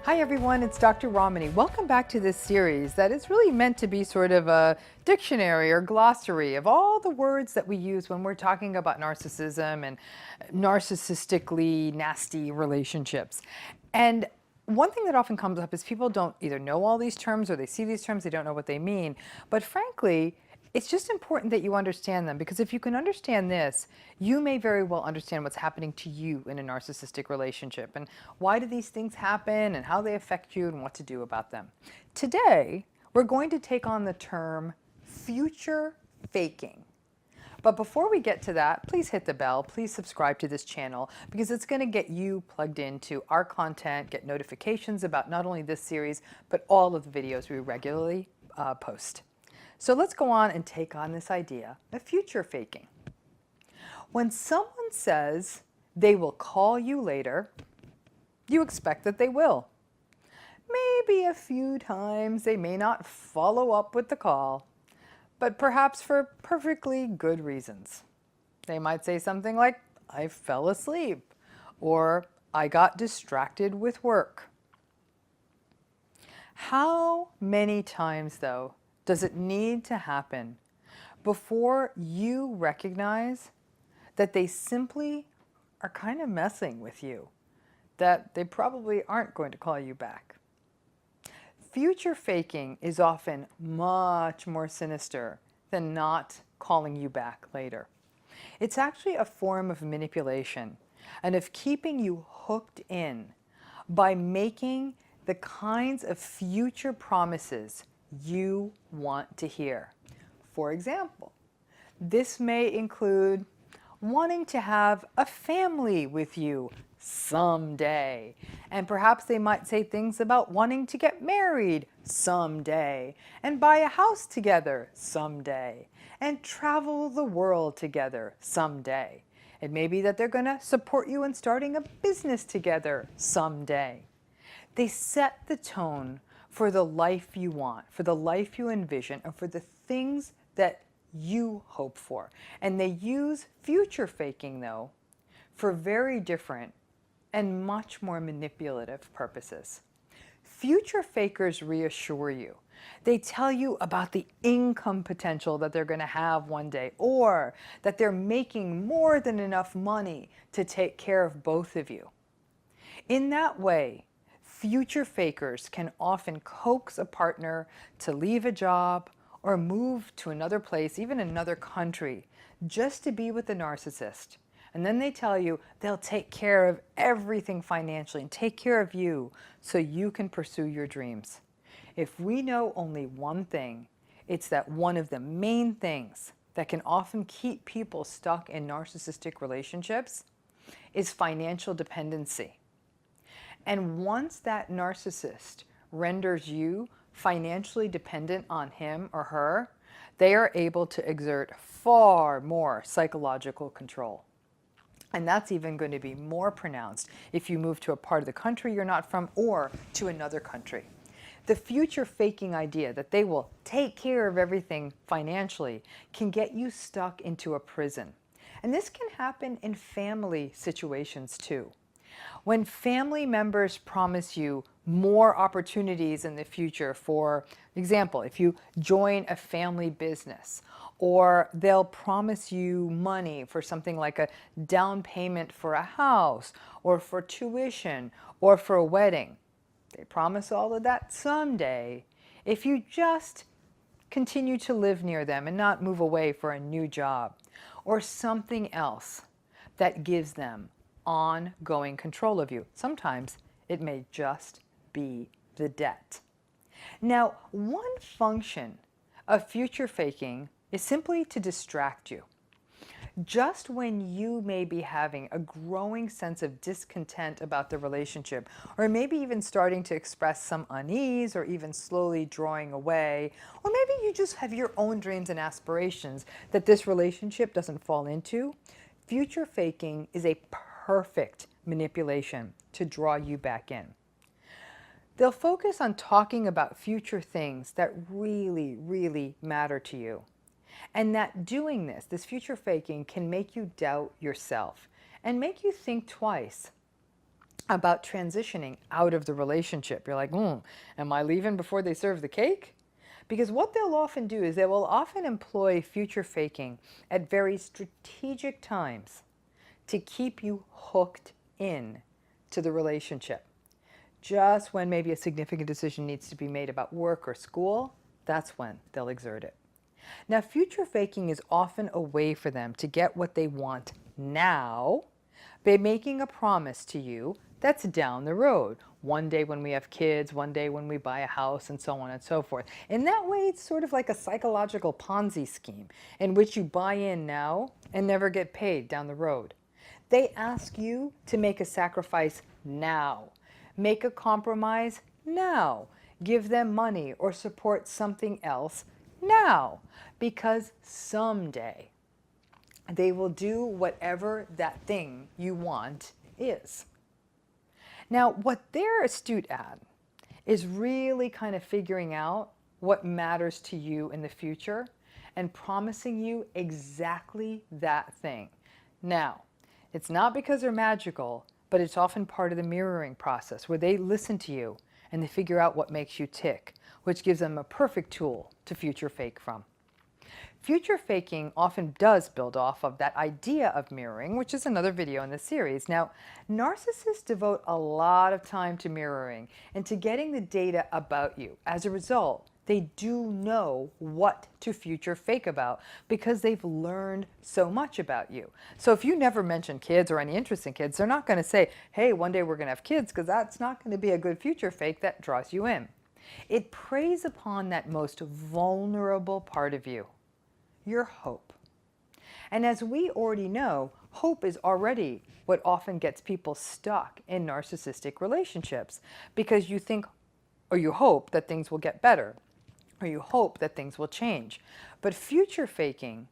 Hi everyone, it's Dr. Ramani. Welcome back to this series that is really meant to be sort of a dictionary or glossary of all the words that we use when we're talking about narcissism and narcissistically nasty relationships. And one thing that often comes up is people don't either know all these terms or they see these terms, they don't know what they mean. But frankly, it's just important that you understand them, because if you can understand this, you may very well understand what's happening to you in a narcissistic relationship and why do these things happen and how they affect you and what to do about them. Today, we're going to take on the term future faking. But before we get to that, please hit the bell, please subscribe to this channel, because it's going to get you plugged into our content, get notifications about not only this series, but all of the videos we regularly post. So let's go on and take on this idea of future faking. When someone says they will call you later, you expect that they will. Maybe a few times they may not follow up with the call, but perhaps for perfectly good reasons. They might say something like, I fell asleep, or I got distracted with work. How many times, though, does it need to happen before you recognize that they simply are kind of messing with you, that they probably aren't going to call you back? Future faking is often much more sinister than not calling you back later. It's actually a form of manipulation and of keeping you hooked in by making the kinds of future promises you want to hear. For example, this may include wanting to have a family with you someday. And perhaps they might say things about wanting to get married someday, and buy a house together someday, and travel the world together someday. It may be that they're going to support you in starting a business together someday. They set the tone for the life you want, for the life you envision, and for the things that you hope for. And they use future faking, though, for very different and much more manipulative purposes. Future fakers reassure you. They tell you about the income potential that they're going to have one day, or that they're making more than enough money to take care of both of you. In that way, future fakers can often coax a partner to leave a job or move to another place, even another country, just to be with the narcissist. And then they tell you they'll take care of everything financially and take care of you so you can pursue your dreams. If we know only one thing, it's that one of the main things that can often keep people stuck in narcissistic relationships is financial dependency. And once that narcissist renders you financially dependent on him or her, they are able to exert far more psychological control. And that's even going to be more pronounced if you move to a part of the country you're not from, or to another country. The future faking idea that they will take care of everything financially can get you stuck into a prison. And this can happen in family situations too. When family members promise you more opportunities in the future, for example, if you join a family business, or they'll promise you money for something like a down payment for a house, or for tuition, or for a wedding. They promise all of that someday if you just continue to live near them and not move away for a new job, or something else that gives them ongoing control of you. Sometimes it may just be the debt. Now, one function of future faking is simply to distract you. Just when you may be having a growing sense of discontent about the relationship, or maybe even starting to express some unease, or even slowly drawing away, or maybe you just have your own dreams and aspirations that this relationship doesn't fall into, future faking is a perfect manipulation to draw you back in. They'll focus on talking about future things that really, really matter to you. And that doing this future faking, can make you doubt yourself and make you think twice. about transitioning out of the relationship. You're like, am I leaving before they serve the cake? Because what they'll often do is they will often employ future faking at very strategic times to keep you hooked in to the relationship. Just when maybe a significant decision needs to be made about work or school, that's when they'll exert it. Now, future faking is often a way for them to get what they want now by making a promise to you that's down the road. One day when we have kids, one day when we buy a house, and so on and so forth. In that way, it's sort of like a psychological Ponzi scheme in which you buy in now and never get paid down the road. They ask you to make a sacrifice now, make a compromise now, give them money or support something else now, because someday they will do whatever that thing you want is. Now, what they're astute at is really kind of figuring out what matters to you in the future and promising you exactly that thing. Now, it's not because they're magical, but it's often part of the mirroring process where they listen to you and they figure out what makes you tick, which gives them a perfect tool to future fake from. Future faking often does build off of that idea of mirroring, which is another video in the series. Now, narcissists devote a lot of time to mirroring and to getting the data about you. As a result, they do know what to future fake about because they've learned so much about you. So if you never mention kids or any interest in kids, they're not going to say, hey, one day we're going to have kids, because that's not going to be a good future fake that draws you in. It preys upon that most vulnerable part of you, your hope. And as we already know, hope is already what often gets people stuck in narcissistic relationships, because you think or you hope that things will get better, or you hope that things will change. But future faking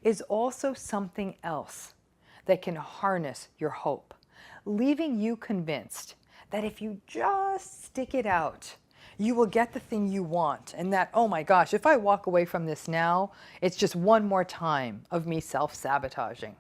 is also something else that can harness your hope, leaving you convinced that if you just stick it out, you will get the thing you want, and that, oh my gosh, if I walk away from this now, it's just one more time of me self-sabotaging.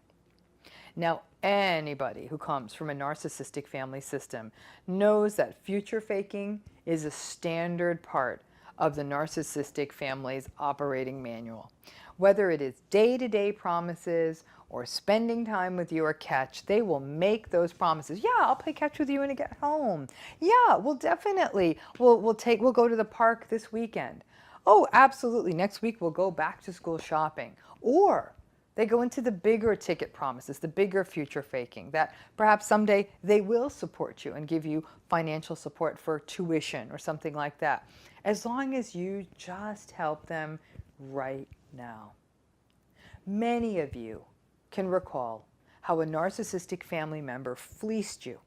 Now, anybody who comes from a narcissistic family system knows that future faking is a standard part of the narcissistic family's operating manual. Whether it is day-to-day promises or spending time with you or catch, they will make those promises. Yeah, I'll play catch with you when I get home. Yeah, we'll definitely, we'll go to the park this weekend. Oh, absolutely, next week we'll go back to school shopping. Or they go into the bigger ticket promises, the bigger future faking, that perhaps someday they will support you and give you financial support for tuition or something like that, as long as you just help them right now. Many of you can recall how a narcissistic family member fleeced you.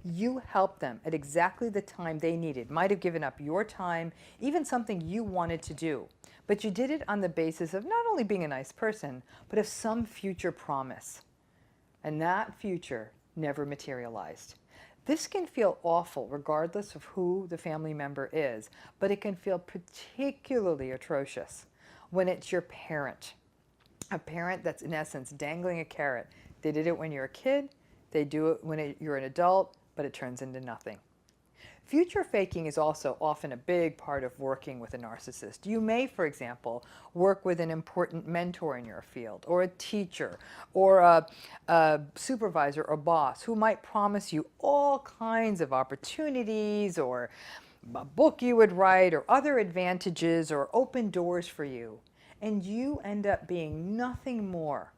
You helped them at exactly the time they needed, might have given up your time, even something you wanted to do, but you did it on the basis of not only being a nice person, but of some future promise. And that future never materialized. This can feel awful regardless of who the family member is, but it can feel particularly atrocious when it's your parent. A parent that's in essence dangling a carrot. They did it when you're a kid, they do it when you're an adult, but it turns into nothing. Future faking is also often a big part of working with a narcissist. You may, for example, work with an important mentor in your field, or a teacher, or a supervisor or boss who might promise you all kinds of opportunities, or a book you would write, or other advantages, or open doors for you. And you end up being nothing more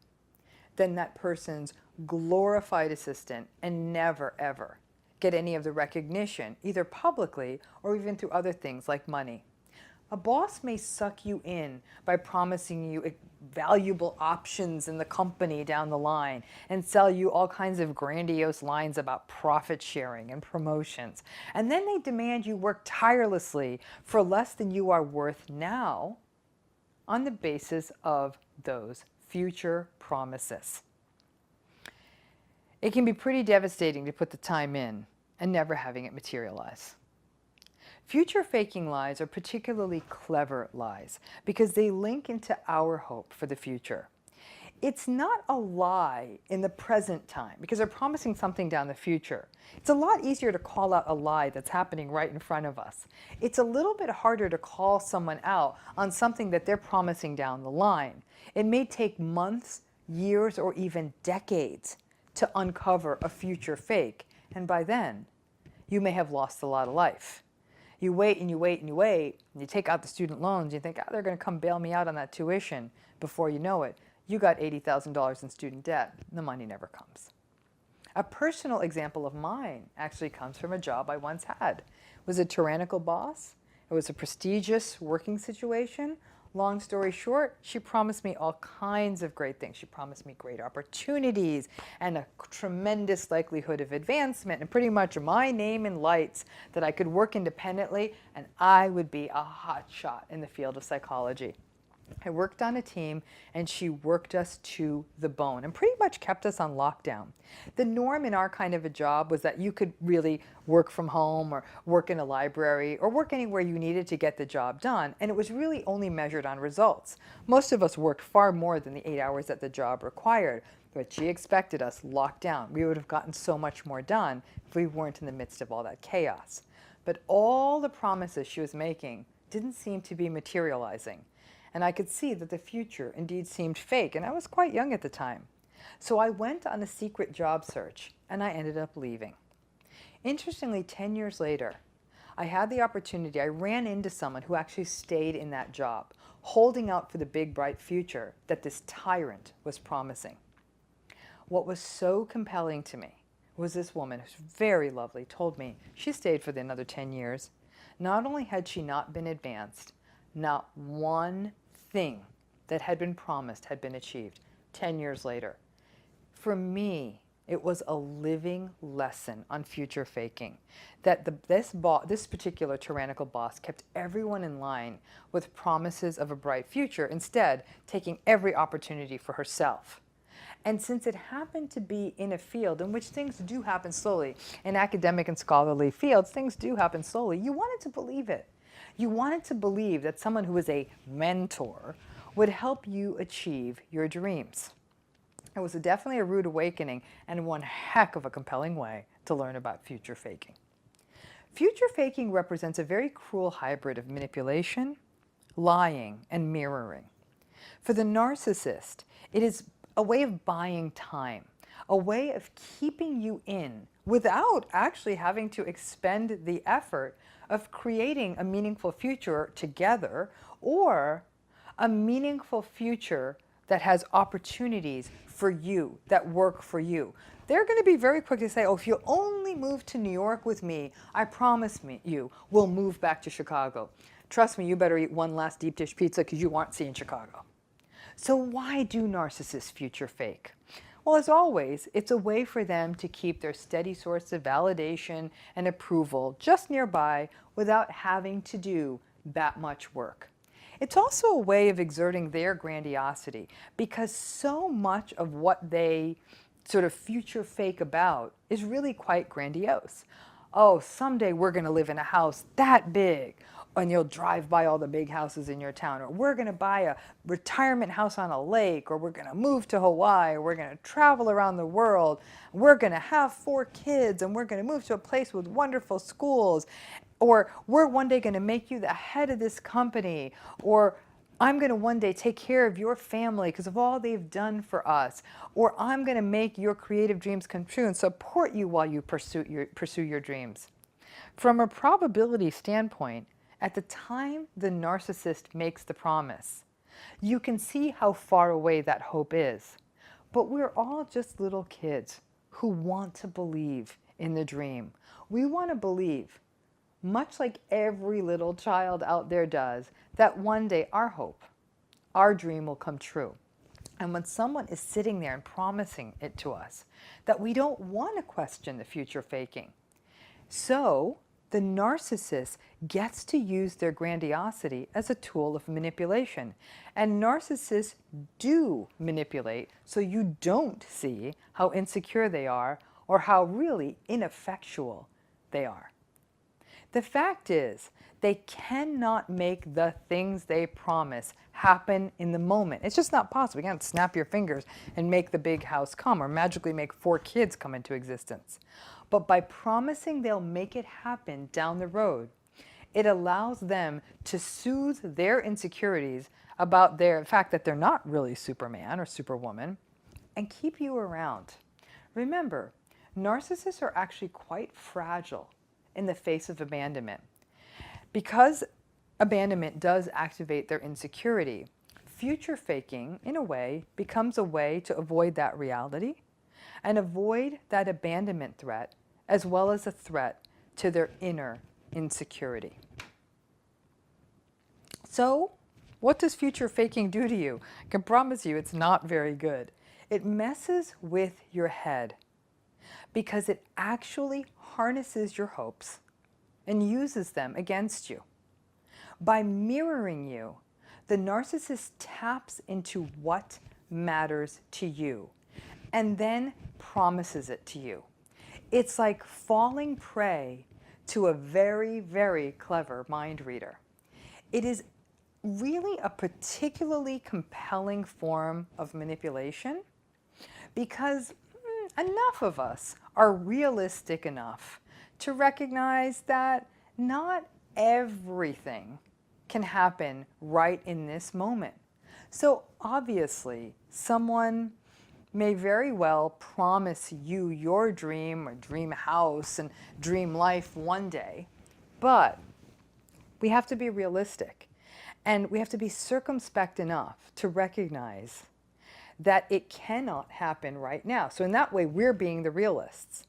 than that person's glorified assistant and never, ever get any of the recognition, either publicly or even through other things like money. A boss may suck you in by promising you valuable options in the company down the line and sell you all kinds of grandiose lines about profit sharing and promotions. And then they demand you work tirelessly for less than you are worth now on the basis of those future promises. It can be pretty devastating to put the time in and never having it materialize. Future faking lies are particularly clever lies because they link into our hope for the future. It's not a lie in the present time because they're promising something down the future. It's a lot easier to call out a lie that's happening right in front of us. It's a little bit harder to call someone out on something that they're promising down the line. It may take months, years, or even decades to uncover a future fake, and by then, you may have lost a lot of life. You wait and you wait and you wait, and you take out the student loans, you think, oh, they're going to come bail me out on that tuition. Before you know it, you got $80,000 in student debt. The money never comes. A personal example of mine actually comes from a job I once had. It was a tyrannical boss. It was a prestigious working situation. Long story short, she promised me all kinds of great things. She promised me great opportunities and a tremendous likelihood of advancement and pretty much my name in lights that I could work independently and I would be a hot shot in the field of psychology. I worked on a team and she worked us to the bone and pretty much kept us on lockdown. The norm in our kind of a job was that you could really work from home or work in a library or work anywhere you needed to get the job done, and it was really only measured on results. Most of us worked far more than the 8 hours that the job required, but she expected us locked down. We would have gotten so much more done if we weren't in the midst of all that chaos. But all the promises she was making didn't seem to be materializing. And I could see that the future indeed seemed fake, and I was quite young at the time. So I went on a secret job search, and I ended up leaving. Interestingly, 10 years later, I had the opportunity, I ran into someone who actually stayed in that job, holding out for the big, bright future that this tyrant was promising. What was so compelling to me was this woman, who's very lovely, told me she stayed for another 10 years. Not only had she not been advanced, not one thing that had been promised had been achieved 10 years later. For me, it was a living lesson on future faking, that this particular tyrannical boss kept everyone in line with promises of a bright future, instead taking every opportunity for herself. And since it happened to be in a field in which things do happen slowly, in academic and scholarly fields, things do happen slowly, you wanted to believe it. You wanted to believe that someone who was a mentor would help you achieve your dreams. It was definitely a rude awakening and one heck of a compelling way to learn about future faking. Future faking represents a very cruel hybrid of manipulation, lying, and mirroring. For the narcissist, it is a way of buying time, a way of keeping you in without actually having to expend the effort of creating a meaningful future together, or a meaningful future that has opportunities for you, that work for you. They're going to be very quick to say, oh, if you only move to New York with me, I promise you, we'll move back to Chicago. Trust me, you better eat one last deep dish pizza because you aren't seeing Chicago. So why do narcissists future fake? Well, as always, it's a way for them to keep their steady source of validation and approval just nearby without having to do that much work. It's also a way of exerting their grandiosity, because so much of what they sort of future fake about is really quite grandiose. Oh, someday we're going to live in a house that big, and you'll drive by all the big houses in your town, or we're going to buy a retirement house on a lake, or we're going to move to Hawaii, or we're going to travel around the world, we're going to have 4 kids, and we're going to move to a place with wonderful schools, or we're one day going to make you the head of this company, or I'm going to one day take care of your family because of all they've done for us, or I'm going to make your creative dreams come true and support you while you pursue your dreams. From a probability standpoint, at the time the narcissist makes the promise, you can see how far away that hope is. But we're all just little kids who want to believe in the dream. We want to believe, much like every little child out there does, that one day our hope, our dream will come true. And when someone is sitting there and promising it to us, that we don't want to question the future faking. So the narcissist gets to use their grandiosity as a tool of manipulation. And narcissists do manipulate so you don't see how insecure they are or how really ineffectual they are. The fact is, they cannot make the things they promise happen in the moment. It's just not possible. You can't snap your fingers and make the big house come or magically make 4 kids come into existence. But by promising they'll make it happen down the road, it allows them to soothe their insecurities about the fact that they're not really Superman or Superwoman and keep you around. Remember, narcissists are actually quite fragile in the face of abandonment. Because abandonment does activate their insecurity, future faking, in a way, becomes a way to avoid that reality and avoid that abandonment threat, as well as a threat to their inner insecurity. So, what does future faking do to you? I can promise you it's not very good. It messes with your head because it actually harnesses your hopes and uses them against you. By mirroring you, the narcissist taps into what matters to you and then promises it to you. It's like falling prey to a very, very clever mind reader. It is really a particularly compelling form of manipulation because enough of us are realistic enough to recognize that not everything can happen right in this moment. So obviously, someone may very well promise you your dream or dream house and dream life one day, but we have to be realistic and we have to be circumspect enough to recognize that it cannot happen right now. So in that way, we're being the realists.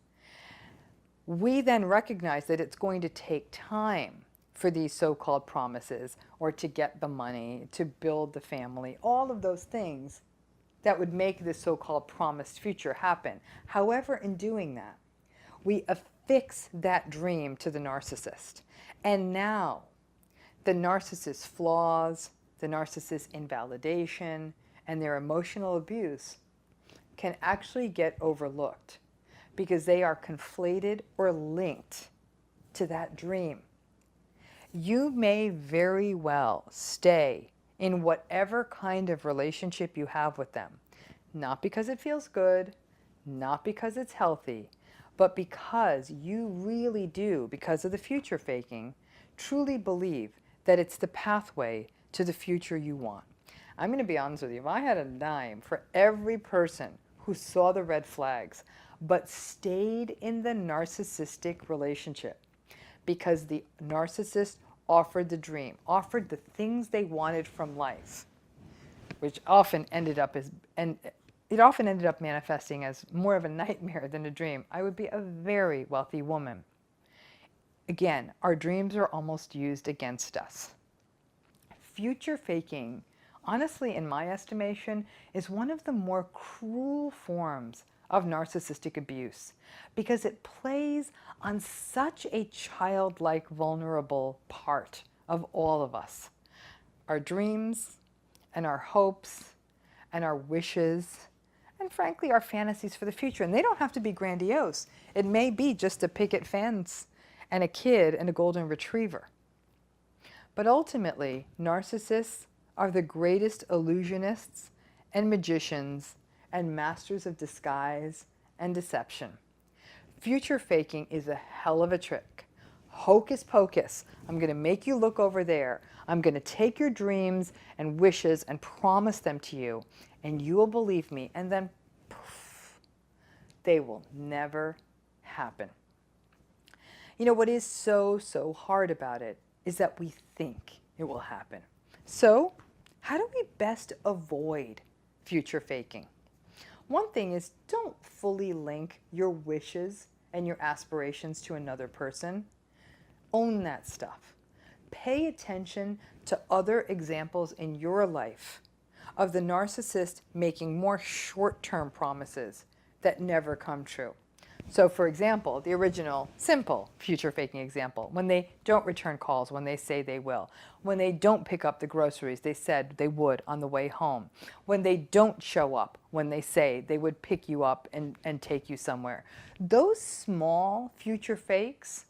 We then recognize that it's going to take time for these so-called promises or to get the money, to build the family, all of those things that would make this so-called promised future happen. However, in doing that, we affix that dream to the narcissist. And now, the narcissist's flaws, the narcissist's invalidation, and their emotional abuse can actually get overlooked because they are conflated or linked to that dream. You may very well stay in whatever kind of relationship you have with them, not because it feels good, not because it's healthy, but because you really do, because of the future faking, truly believe that it's the pathway to the future you want. I'm going to be honest with you, if I had a dime for every person who saw the red flags but stayed in the narcissistic relationship because the narcissist offered the dream, offered the things they wanted from life, which often ended up manifesting as more of a nightmare than a dream, I would be a very wealthy woman. Again, our dreams are almost used against us. Future faking, honestly, in my estimation, is one of the more cruel forms of narcissistic abuse because it plays on such a childlike, vulnerable part of all of us. Our dreams and our hopes and our wishes and frankly our fantasies for the future. And they don't have to be grandiose. It may be just a picket fence and a kid and a golden retriever. But ultimately, narcissists are the greatest illusionists and magicians and masters of disguise and deception. Future faking is a hell of a trick. Hocus pocus. I'm going to make you look over there. I'm going to take your dreams and wishes and promise them to you, and you will believe me, and then poof, they will never happen. You know, what is so hard about it is that we think it will happen. So, how do we best avoid future faking? One thing is, don't fully link your wishes and your aspirations to another person. Own that stuff. Pay attention to other examples in your life of the narcissist making more short-term promises that never come true. So for example, the original simple future faking example, when they don't return calls when they say they will, when they don't pick up the groceries they said they would on the way home, when they don't show up when they say they would pick you up and take you somewhere. Those small future fakes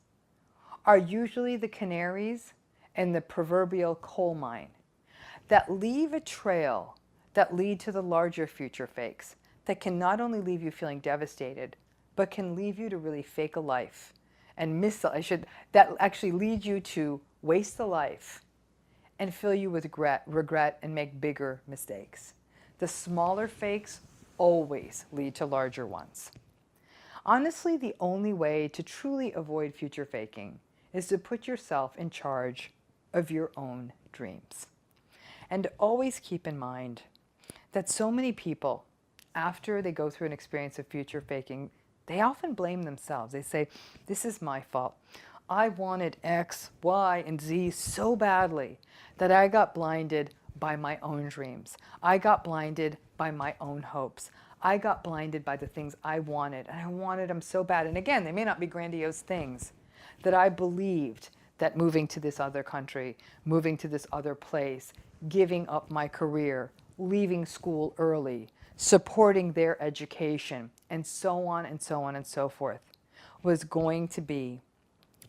are usually the canaries in the proverbial coal mine that leave a trail that lead to the larger future fakes that can not only leave you feeling devastated, but can leave you to really fake a life and that actually lead you to waste the life and fill you with regret and make bigger mistakes. The smaller fakes always lead to larger ones. Honestly, the only way to truly avoid future faking is to put yourself in charge of your own dreams. And always keep in mind that so many people, after they go through an experience of future faking, they often blame themselves. They say, this is my fault. I wanted X, Y, and Z so badly that I got blinded by my own dreams. I got blinded by my own hopes. I got blinded by the things I wanted, and I wanted them so bad. And again, they may not be grandiose things, that I believed that moving to this other country, moving to this other place, giving up my career, leaving school early, supporting their education, and so on and so on and so forth, was going to be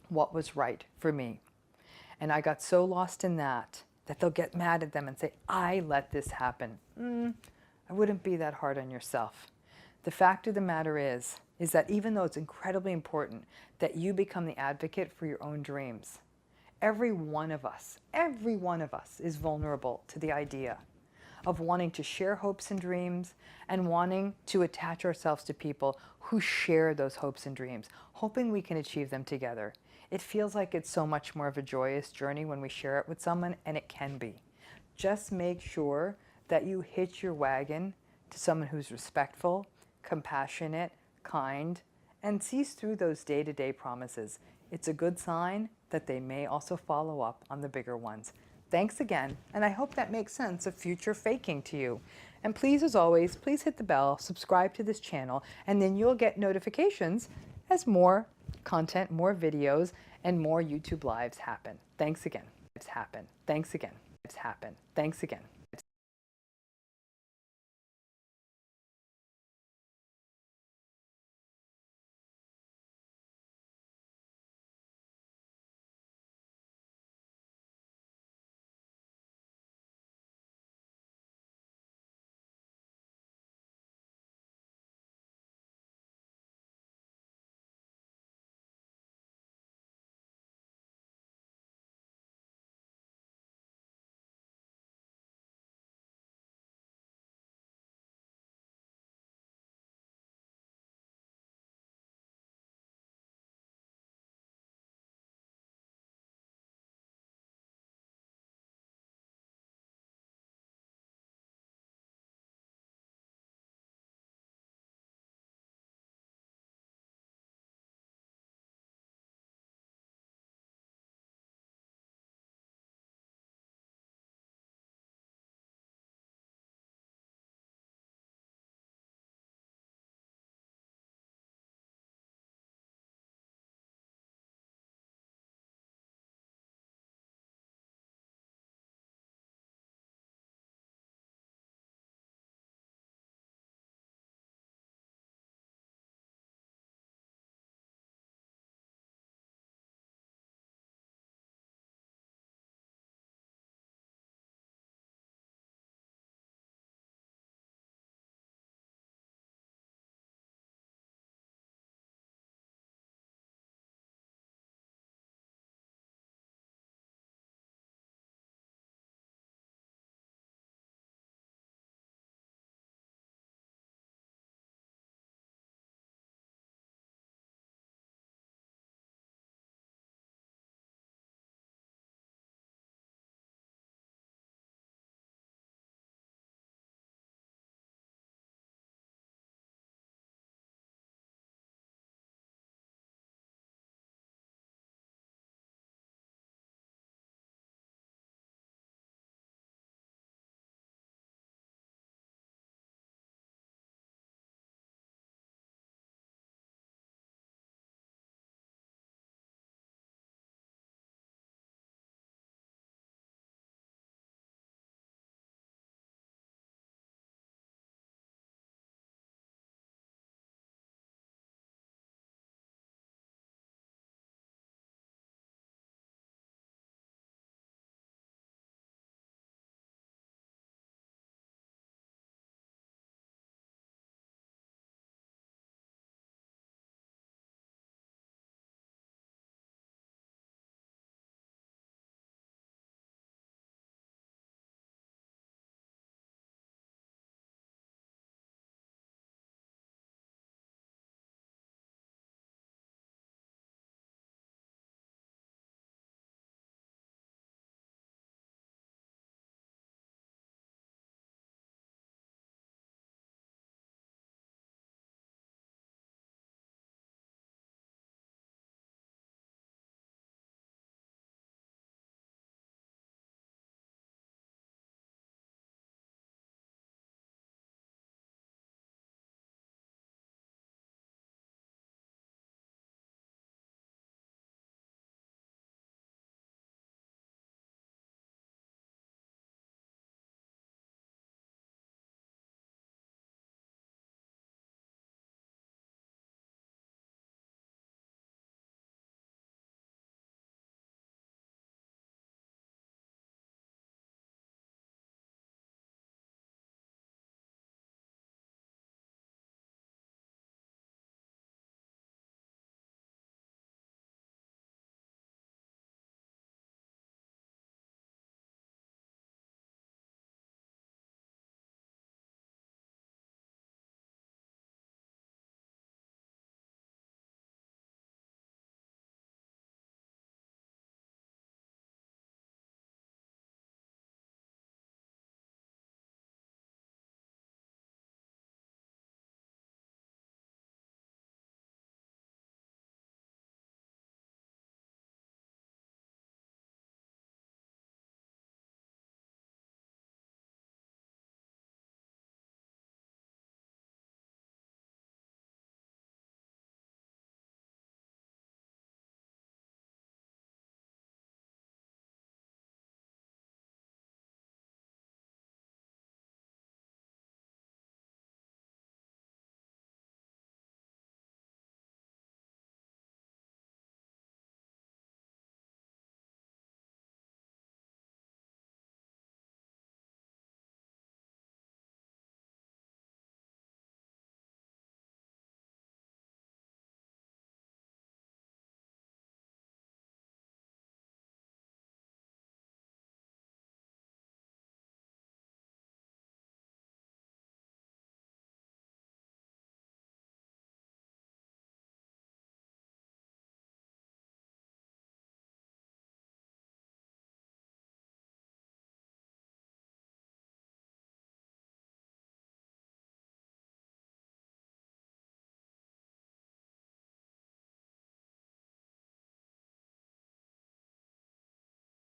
what was right for me. And I got so lost in that they'll get mad at them and say, I let this happen. I wouldn't be that hard on yourself. The fact of the matter is that even though it's incredibly important that you become the advocate for your own dreams, every one of us is vulnerable to the idea of wanting to share hopes and dreams and wanting to attach ourselves to people who share those hopes and dreams, hoping we can achieve them together. It feels like it's so much more of a joyous journey when we share it with someone, and it can be. Just make sure that you hitch your wagon to someone who's respectful, compassionate, kind, and sees through those day-to-day promises. It's a good sign that they may also follow up on the bigger ones. Thanks again, and I hope that makes sense of future faking to you. And please, as always, please hit the bell, subscribe to this channel, and then you'll get notifications as more content, more videos, and more YouTube lives happen. Thanks again. Thanks again. Thanks again.